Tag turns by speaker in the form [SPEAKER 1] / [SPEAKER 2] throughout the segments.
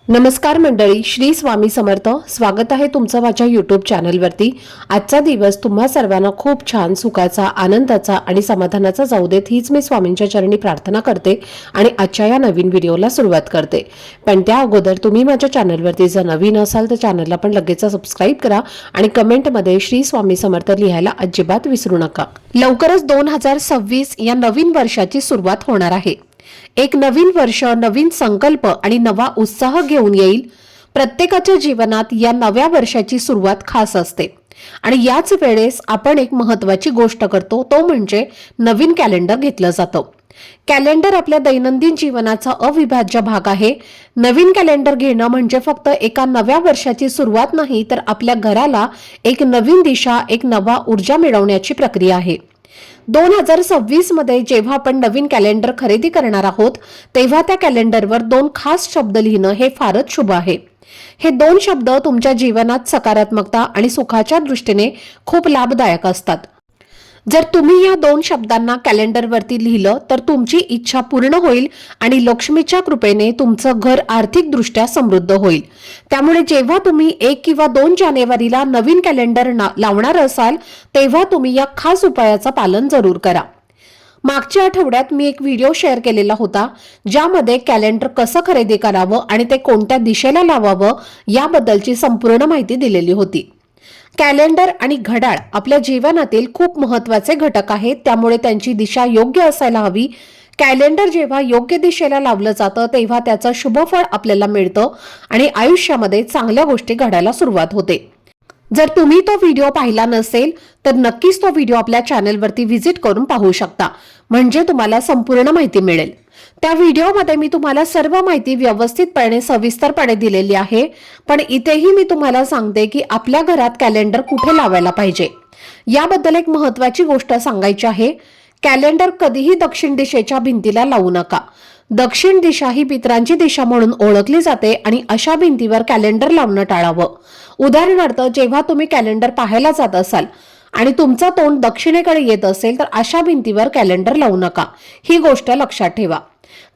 [SPEAKER 1] नमस्कार मंडळी, श्री स्वामी समर्थ. स्वागत आहे तुमचं माझ्या यूट्यूब चॅनलवरती. आजचा दिवस तुम्हा सर्वांना खूप छान, सुखाचा, आनंदाचा आणि समाधानाचा जाऊ देत, हीच मी स्वामींच्या चरणी प्रार्थना करते आणि आजच्या या नवीन व्हिडिओला सुरुवात करते. पण त्या अगोदर तुम्ही माझ्या चॅनलवरती जर नवीन असाल तर चॅनलला पण लगेच सबस्क्राईब करा आणि कमेंटमध्ये श्री स्वामी समर्थ लिहायला अजिबात विसरू नका. लवकरच 2026 या नवीन वर्षाची सुरुवात होणार आहे. एक नवीन वर्ष, नवीन संकल्प आणि नवा उत्साह घेऊन येईल. प्रत्येकाच्या जीवनात या नव्या वर्षाची सुरुवात खास असते आणि याच वेळेस आपण एक महत्त्वाची गोष्ट करतो, तो म्हणजे नवीन कॅलेंडर घेतलं जातं. कॅलेंडर आपल्या दैनंदिन जीवनाचा अविभाज्य भाग आहे. नवीन कॅलेंडर घेणं म्हणजे फक्त एका नव्या वर्षाची सुरुवात नाही, तर आपल्या घराला एक नवीन दिशा, एक नवा ऊर्जा मिळवण्याची प्रक्रिया आहे. 2026 मध्ये जेव्हा आपण नवीन कॅलेंडर खरेदी करणार आहोत, तेव्हा त्या कॅलेंडरवर 2 खास शब्द लिहिणं हे फारच शुभ आहे. हे 2 शब्द तुमच्या जीवनात सकारात्मकता आणि सुखाच्या दृष्टीने खूप लाभदायक असतात. जर तुम्ही या 2 शब्दांना कॅलेंडरवरती लिहिलं तर तुमची इच्छा पूर्ण होईल आणि लक्ष्मीच्या कृपेने तुमचं घर आर्थिकदृष्ट्या समृद्ध होईल. त्यामुळे जेव्हा तुम्ही 1 किंवा 2 जानेवारीला नवीन कॅलेंडर लावणार असाल, तेव्हा तुम्ही या खास उपायाचं पालन जरूर करा. मागच्या आठवड्यात मी एक व्हिडिओ शेअर केलेला होता, ज्यामध्ये कॅलेंडर कसं खरेदी करावं आणि ते कोणत्या दिशेला लावावं याबद्दलची संपूर्ण माहिती दिलेली होती. कॅलेंडर आणि घड्याळ आपल्या जीवनातील खूप महत्त्वाचे घटक आहेत, त्यामुळे त्यांची दिशा योग्य असायला हवी. कॅलेंडर जेव्हा योग्य दिशेला लावलं जातं तेव्हा त्याचं शुभफळ आपल्याला मिळतं आणि आयुष्यामध्ये चांगल्या गोष्टी घडायला सुरुवात होते. जर तुम्ही तो व्हिडिओ पाहिला नसेल तर नक्कीच तो व्हिडिओ आपल्या चॅनलवरती व्हिजिट करून पाहू शकता, म्हणजे तुम्हाला संपूर्ण माहिती मिळेल. त्या व्हिडिओमध्ये मी तुम्हाला सर्व माहिती व्यवस्थितपणे, सविस्तरपणे दिलेली आहे. पण इथेही मी तुम्हाला सांगते की आपल्या घरात कॅलेंडर कुठे लावायला पाहिजे याबद्दल एक महत्त्वाची गोष्ट सांगायची आहे. कॅलेंडर कधीही दक्षिण दिशेच्या भिंतीला लावू नका. दक्षिण दिशा ही पितरांची दिशा म्हणून ओळखली जाते आणि अशा भिंतीवर कॅलेंडर लावणं टाळावं. उदाहरणार्थ, जेव्हा तुम्ही कॅलेंडर पाहायला जात असाल आणि तुमचं तोंड दक्षिणेकडे येत असेल तर अशा भिंतीवर कॅलेंडर लावू नका. ही गोष्ट लक्षात ठेवा,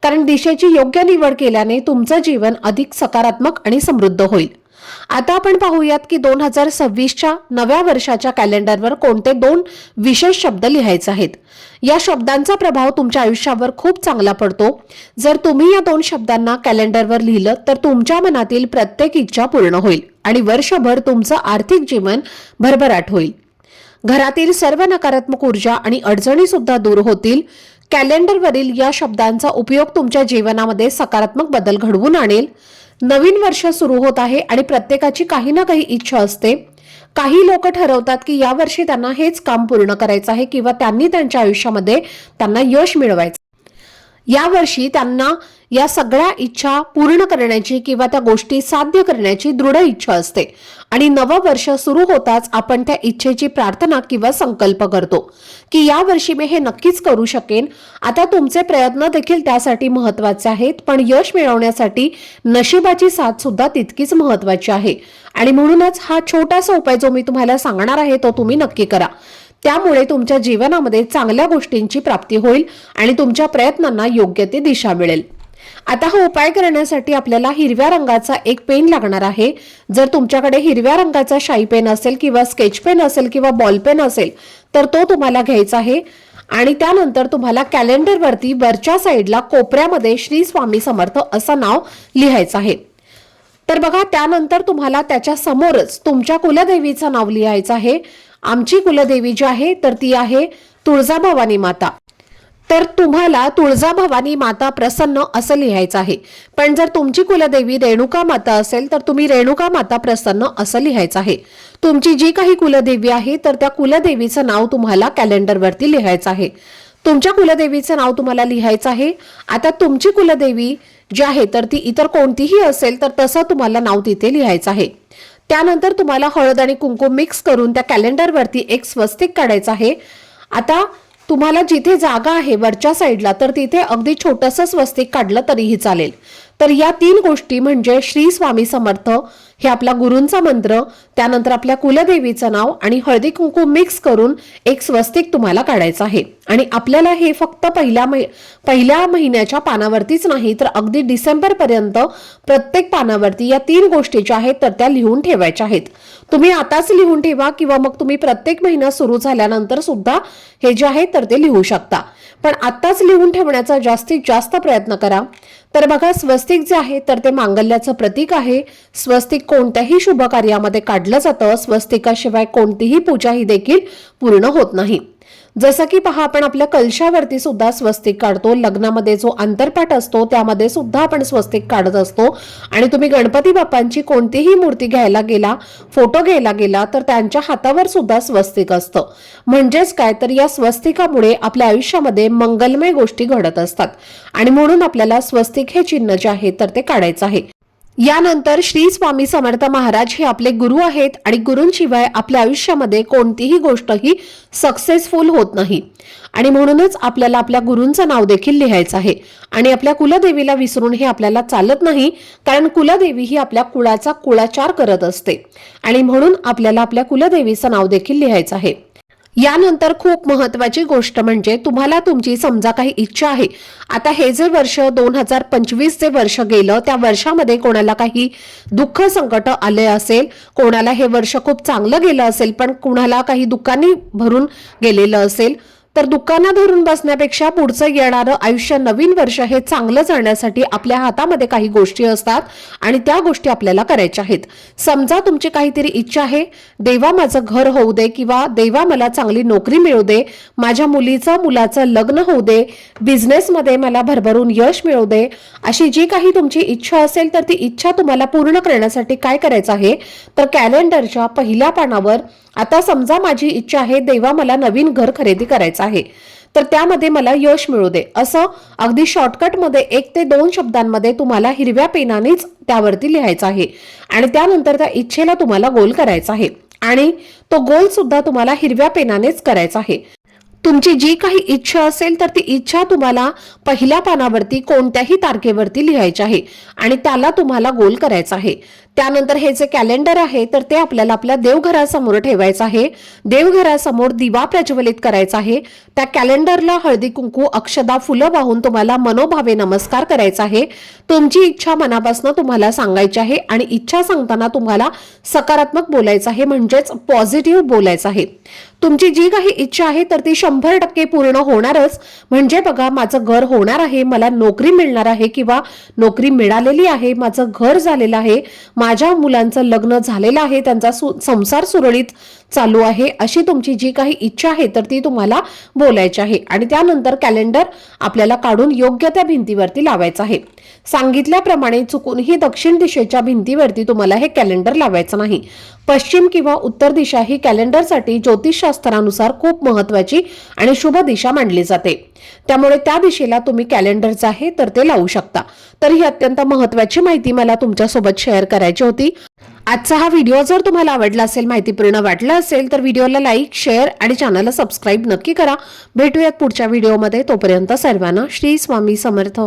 [SPEAKER 1] कारण दिशेची योग्य निवड केल्याने तुमचं जीवन अधिक सकारात्मक आणि समृद्ध होईल. आता आपण पाहूयात की 2026च्या नव्या वर्षाच्या कॅलेंडरवर कोणते 2 विशेष शब्द लिहायचे आहेत. या शब्दांचा प्रभाव तुमच्या आयुष्यावर खूप चांगला पडतो. जर तुम्ही या 2 शब्दांना कॅलेंडरवर लिहिलं तर तुमच्या मनातील प्रत्येक इच्छा पूर्ण होईल आणि वर्षभर तुमचं आर्थिक जीवन भरभराट होईल. घरातील सर्व नकारात्मक ऊर्जा आणि अडचणी सुद्धा दूर होतील. कॅलेंडरवरील या शब्दांचा उपयोग तुमच्या जीवनामध्ये सकारात्मक बदल घडवून आणेल. नवीन वर्ष सुरू होत आहे आणि प्रत्येकाची काही ना काही इच्छा असते. काही लोक ठरवतात की यावर्षी त्यांना हेच काम पूर्ण करायचं आहे किंवा त्यांनी त्यांच्या आयुष्यामध्ये त्यांना यश मिळवायचं. यावर्षी त्यांना या सगळ्या इच्छा पूर्ण करण्याची किंवा त्या गोष्टी साध्य करण्याची दृढ इच्छा असते आणि नवं वर्ष सुरू होताच आपण त्या इच्छेची प्रार्थना किंवा संकल्प करतो की यावर्षी मी हे नक्कीच करू शकेन. आता तुमचे प्रयत्न देखील त्यासाठी महत्त्वाचे आहेत, पण यश मिळवण्यासाठी नशिबाची साथ सुद्धा तितकीच महत्त्वाची आहे आणि म्हणूनच हा छोटासा उपाय जो मी तुम्हाला सांगणार आहे तो तुम्ही नक्की करा. त्यामुळे तुमच्या जीवनामध्ये चांगल्या गोष्टींची प्राप्ती होईल आणि तुमच्या प्रयत्नांना योग्य ती दिशा मिळेल. आता हा उपाय करण्यासाठी आपल्याला हिरव्या रंगाचा एक पेन लागणार आहे. जर तुमच्याकडे हिरव्या रंगाचा शाई पेन असेल किंवा स्केच पेन असेल किंवा बॉल पेन असेल तर तो तुम्हाला घ्यायचा आहे आणि त्यानंतर तुम्हाला कॅलेंडरवरती वरच्या साईडला कोपऱ्यामध्ये श्री स्वामी समर्थ असं नाव लिहायचं आहे. तर बघा, त्यानंतर तुम्हाला त्याच्या समोरच तुमच्या कुलदेवीचं नाव लिहायचं आहे. आमची कुलदेवी जी आहे तर ती आहे तुळजाभवानी माता. तर तुम्हाला तुळजाभवानी माता प्रसन्न असं लिहायचं आहे. पण जर तुमची कुलदेवी रेणुका माता असेल तर तुम्ही रेणुका माता प्रसन्न असं लिहायचं आहे. तुमची जी काही कुलदेवी आहे तर त्या कुलदेवीचं नाव तुम्हाला कॅलेंडरवरती लिहायचं आहे. तुमच्या कुलदेवीचं नाव तुम्हाला लिहायचं आहे. आता तुमची कुलदेवी जी आहे तर ती इतर कोणतीही असेल तर तसं तुम्हाला नाव तिथे लिहायचं आहे. त्यानंतर तुम्हाला हळद आणि कुंकुम मिक्स करून त्या कॅलेंडरवरती एक स्वस्तिक काढायचं आहे. आता तुम्हाला जिथे जागा आहे वरच्या साईडला तर तिथे अगदी छोटंसं स्वस्तिक काढलं तरीही चालेल. तर या 3 गोष्टी म्हणजे श्री स्वामी समर्थ हे आपला गुरूंचा मंत्र, त्यानंतर आपल्या कुलदेवीचं नाव आणि हळदी कुंकू मिक्स करून एक स्वस्तिक तुम्हाला काढायचं आहे. आणि आपल्याला हे फक्त पहिल्या महिन्याच्या पानावरतीच नाही तर अगदी डिसेंबर पर्यंत प्रत्येक पानावरती या 3 गोष्टी ज्या आहेत तर त्या लिहून ठेवायच्या आहेत. तुम्ही आताच लिहून ठेवा किंवा मग तुम्ही प्रत्येक महिना सुरू झाल्यानंतर सुद्धा हे जे आहे तर ते लिहू शकता. पण आताच लिहून ठेवण्याचा जास्तीत जास्त प्रयत्न करा. तर बघा, स्वस्तिक जे आहे तर ते मांगल्याचं प्रतीक आहे. स्वस्तिक कोणत्याही शुभ कार्यामध्ये काढलं जातं. स्वस्तिकाशिवाय कोणतीही पूजा ही देखील पूर्ण होत नाही. जसं की पहा, आपण आपल्या कलशावरती सुद्धा स्वस्तिक काढतो. लग्नामध्ये जो अंतरपाट असतो त्यामध्ये सुद्धा आपण स्वस्तिक काढत असतो. आणि तुम्ही गणपती बाप्पांची कोणतीही मूर्ती घ्यायला गेला, फोटो घ्यायला गेला तर त्यांच्या हातावर सुद्धा स्वस्तिक असतं. म्हणजेच काय, तर या स्वस्तिकामुळे आपल्या आयुष्यामध्ये मंगलमय गोष्टी घडत असतात. आणि म्हणून आपल्याला स्वस्तिक हे चिन्ह जे आहे तर ते काढायचं आहे. यानंतर श्री स्वामी समर्थ महाराज हे आपले गुरु आहेत आणि गुरूंशिवाय आपल्या आयुष्यामध्ये कोणतीही गोष्ट ही सक्सेसफुल होत नाही. आणि म्हणूनच आपल्याला आपल्या गुरूंचं नाव देखील लिहायचं आहे. आणि आपल्या कुलदेवीला विसरून हे आपल्याला चालत नाही, कारण कुलदेवी ही आपल्या कुळाचा कुळाचार करत असते. आणि म्हणून आपल्याला आपल्या कुलदेवीचं नाव देखील लिहायचं आहे. यानंतर खूप महत्वाची गोष्ट म्हणजे तुम्हाला तुमची समजा काही इच्छा आहे. आता हे जे वर्ष 2025 चे वर्ष गेलं, त्या वर्षामध्ये कोणाला काही दुःख संकट आले असेल, कोणाला हे वर्ष खूप चांगलं गेलं असेल, पण कुणाला काही दुःखांनी भरून गेलेलं असेल, तर दुःखांना धरून बसण्यापेक्षा पुढचं येणारं आयुष्य, नवीन वर्ष हे चांगलं जाण्यासाठी आपल्या हातामध्ये काही गोष्टी असतात आणि त्या गोष्टी आपल्याला करायच्या आहेत. समजा तुमची काहीतरी इच्छा आहे, देवा माझं घर होऊ दे, किंवा देवा मला चांगली नोकरी मिळू दे, माझ्या मुलाचं लग्न होऊ दे, बिझनेसमध्ये मला भरभरून यश मिळू दे, अशी जी काही तुमची इच्छा असेल तर ती इच्छा तुम्हाला पूर्ण करण्यासाठी काय करायचं आहे, तर कॅलेंडरच्या पहिल्या पानावर, आता समजा माझी इच्छा आहे देवा मला नवीन घर खरेदी करायचं आहे, तर त्यामध्ये मला यश मिळू दे, असं अगदी शॉर्टकटमध्ये 1 ते 2 शब्दांमध्ये तुम्हाला हिरव्या पेनानेच त्यावरती लिहायचं आहे. आणि त्यानंतर त्या इच्छेला तुम्हाला गोल करायचा आहे. आणि तो गोल सुद्धा तुम्हाला हिरव्या पेनानेच करायचा आहे. तुमची जी काही इच्छा असेल तर ती इच्छा तुम्हाला पहिल्या पानावरती कोणत्याही तारखेवरती लिहायची आहे आणि त्याला तुम्हाला गोल करायचा आहे. त्यानंतर हे जे कॅलेंडर आहे तर ते आपल्याला आपल्या देवघरासमोर ठेवायचं आहे. देवघरासमोर दिवा प्रज्वलित करायचा आहे. त्या कॅलेंडरला हळदी कुंकू, अक्षदा, फुलं वाहून तुम्हाला मनोभावे नमस्कार करायचा आहे. तुमची इच्छा मनापासून तुम्हाला सांगायची आहे आणि इच्छा सांगताना तुम्हाला सकारात्मक बोलायचं आहे, म्हणजेच पॉझिटिव्ह बोलायचं आहे. तुमची जी काही इच्छा आहे तर ती 100% पूर्ण होणारच. म्हणजे बघा, माझं घर होणार आहे, मला नोकरी मिळणार आहे किंवा नोकरी मिळालेली आहे, माझं घर झालेलं आहे, माझ्या मुलांचं लग्न झालेलं आहे, त्यांचा संसार सुरळीत चालू आहे, अशी तुमची जी काही इच्छा आहे तर ती तुम्हाला बोलायची आहे. आणि त्यानंतर कॅलेंडर आपल्याला काढून योग्य त्या भिंतीवरती लावायचं आहे. सांगितल्याप्रमाणे चुकूनही दक्षिण दिशेच्या भिंतीवरती तुम्हाला हे कॅलेंडर लावायचं नाही. पश्चिम किंवा उत्तर दिशा ही कॅलेंडरसाठी ज्योतिषशास्त्रानुसार खूप महत्वाची आणि शुभ दिशा मानली जाते. त्यामुळे त्या दिशेला तुम्ही कॅलेंडर जे आहे तर ते लावू शकता. तर ही अत्यंत महत्वाची माहिती मला तुमच्यासोबत शेअर करायची होती. आजचा हा व्हिडिओ जर तुम्हाला आवडला असेल, माहितीपूर्ण वाटला असेल, तर व्हिडिओला लाईक, शेअर आणि चॅनलला सबस्क्राईब नक्की करा. भेटूयात पुढच्या व्हिडिओमध्ये. तोपर्यंत सर्वांना श्री स्वामी समर्थ.